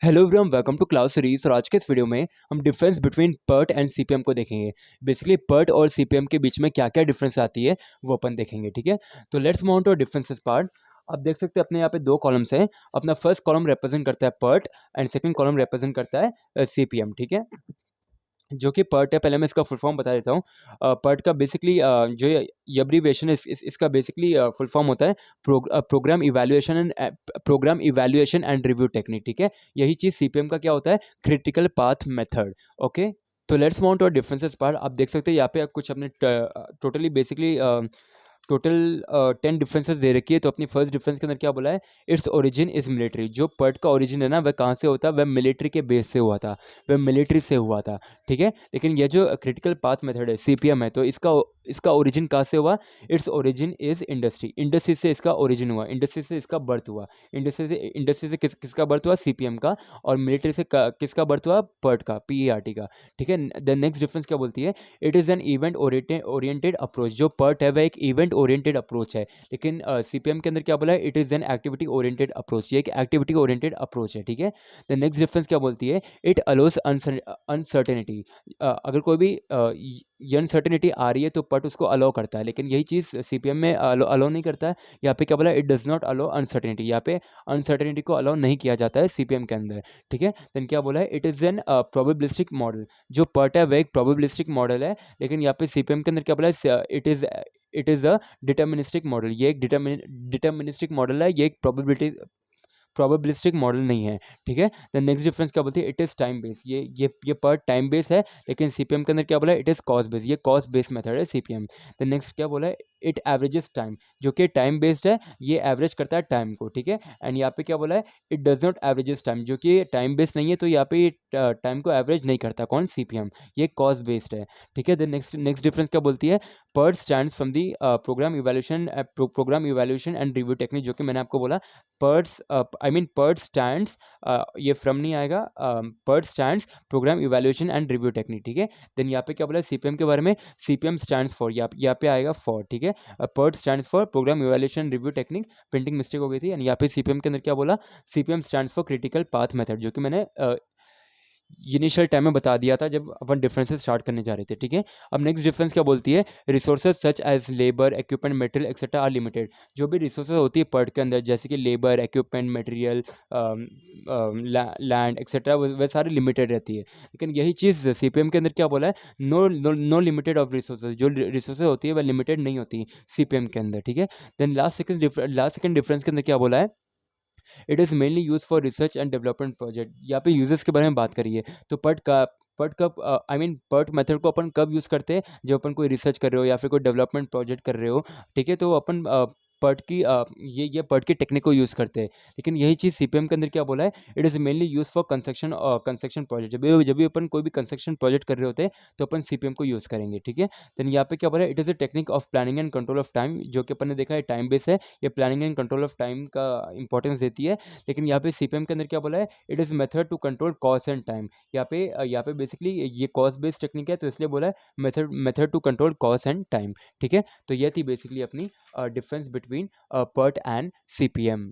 Hello everyone, welcome to cloud series. और आज के इस वीडियो में हम difference between PERT and CPM को देखेंगे। बेसिकली पर्ट और सीपीएम के बीच में क्या क्या डिफरेंस आती है वो अपन देखेंगे। ठीक है, तो let's move on to differences part. आप देख सकते हैं अपने यहाँ पे दो कॉलम्स हैं। अपना फर्स्ट कॉलम रिप्रेजेंट करता है PERT and second column represent करता है सीपीएम। ठीक है, जो कि पर्ट है, पहले मैं इसका फुल फॉर्म बता देता हूँ। पर्ट का बेसिकली जो एब्रीविएशन है इसका बेसिकली फुल फॉर्म होता है program evaluation and review technique. ठीक है, यही चीज़ सीपीएम का क्या होता है, क्रिटिकल पाथ मेथड। ओके, तो लेट्स माउंट और डिफरेंसेस पार्ट। आप देख सकते हैं यहाँ पे कुछ अपने टोटली बेसिकली टोटल 10 डिफरेंसेस दे रखी है। तो अपनी फर्स्ट डिफरेंस के अंदर क्या बोला है, इट्स ओरिजिन इज मिलिट्री। जो पर्ट का ओरिजिन है ना, वह कहाँ से होता है, वह मिलिट्री के बेस से हुआ था, वह मिलिट्री से हुआ था। ठीक है, लेकिन यह जो क्रिटिकल पाथ मेथड है सीपीएम है, तो इसका ओरिजिन कहाँ से हुआ, its origin is industry. Industry से इसका ओरिजिन हुआ, इंडस्ट्री से इसका बर्थ हुआ। इंडस्ट्री से किसका बर्थ हुआ, सीपीएम का। और मिलिट्री से किसका बर्थ हुआ, पर्ट का, पीईआरटी का। ठीक है, द नेक्स्ट डिफरेंस क्या बोलती है, it is an event oriented approach. जो पर्ट है वह एक इवेंट ओरिएंटेड अप्रोच है, लेकिन सीपीएम के अंदर क्या बोला है, it is an activity oriented approach. ये एक एक्टिविटी ओरिएंटेड अप्रोच है। ठीक है, द नेक्स्ट डिफरेंस क्या बोलती है, इट अलोज अनसर्टेनिटी। अगर कोई भी अनसर्टेनिटी आ रही है तो पर्ट उसको अलो करता है, लेकिन यही चीज़ सीपीएम में अलो नहीं करता है। यहाँ पे क्या बोला, it does not allow uncertainty. यहाँ पे अनसर्टेनिटी को अलो नहीं किया जाता है सीपीएम के अंदर। ठीक है, देन क्या बोला है, it is an probabilistic model. जो पर्ट है वह एक प्रोबेबिलिस्टिक मॉडल है, लेकिन यहाँ पे सीपीएम के अंदर क्या बोला है, it is a deterministic model. ये एक डिटर्मिनिस्टिक मॉडल है, ये एक प्रोबेबिलिस्टिक मॉडल नहीं है। ठीक है, द नेक्स्ट डिफरेंस क्या बोलती है, इट इज़ टाइम बेस। ये पर्ट टाइम बेस है, लेकिन सीपीएम के अंदर क्या बोला है, इट इज़ कॉस्ट बेस। ये कॉस्ट बेस मेथड है सीपीएम। द नेक्स्ट क्या बोला है, इट एवरेजेस टाइम। जो कि टाइम बेस्ड है, ये एवरेज करता है टाइम को। ठीक है, एंड यहाँ पे क्या बोला है, it does not averages time. जो कि टाइम बेस्ड नहीं है, तो यहाँ पे टाइम को एवरेज नहीं करता। कौन, सीपीएम। ये कॉस्ट बेस्ड है। ठीक है, द नेक्स्ट डिफरेंस क्या बोलती है, PERT stands from the program evaluation and review technique. जो कि मैंने आपको बोला, पर्ट स्टैंड्स, ये फ्रॉम नहीं आएगा, PERT stands program evaluation and review technique. ठीक है, देन यहाँ पे क्या बोला है सीपीएम के बारे में, सीपीएम स्टैंड्स फॉर, यहाँ पे आएगा फॉर। ठीक है, PERT stands for program evaluation review technique. Printing mistake हो गई थी। एंड यहाँ पे सीपीएम के अंदर क्या बोला, CPM stands for critical path method. जो कि मैंने इनिशियल टाइम में बता दिया था जब अपन डिफरेंसेस स्टार्ट करने जा रहे थे। ठीक है, अब नेक्स्ट डिफरेंस क्या बोलती है, resources such as labour, equipment, material etcetera are limited. जो भी रिसोर्सेज होती है पर्ट के अंदर, जैसे कि labour, equipment, material, land etcetera, वह सारी लिमिटेड रहती है। लेकिन यही चीज़ सीपीएम के अंदर क्या बोला है, no no no limited of resources. जो रिसोर्सेज होती है वह लिमिटेड नहीं होती सीपीएम के अंदर। ठीक है, देन लास्ट सेकंड डिफरेंस के अंदर क्या बोला है, it is mainly use for research and development project. यहाँ पे यूजर्स के बारे में बात करिए, तो पर्ट कब, पर्ट मेथड को अपन कब यूज़ करते हैं, जब अपन कोई रिसर्च कर रहे हो या फिर कोई डेवलपमेंट प्रोजेक्ट कर रहे हो। ठीक है, तो अपन पर्ट की ये पर्ट की टेक्निक को यूज़ करते हैं। लेकिन यही चीज़ सीपीएम के अंदर क्या बोला है, it is mainly use for construction project. जब भी अपन कोई भी कंस्ट्रक्शन प्रोजेक्ट कर रहे होते हैं, तो अपन सीपीएम को यूज़ करेंगे। ठीक है, देन यहाँ पे क्या बोला है, it is a technique of planning and control of time. जो कि अपन ने देखा है टाइम बेस है, ये planning and control of time का इंपॉर्टेंस देती है। लेकिन यहाँ पे सीपीएम के अंदर क्या बोला है, it is method to control cost and time. यहाँ पे बेसिकली ये कॉस्ट बेस्ड टेक्निक है, तो इसलिए बोला है method to control cost and time. ठीक है, तो ये थी बेसिकली अपनी difference between PERT and CPM.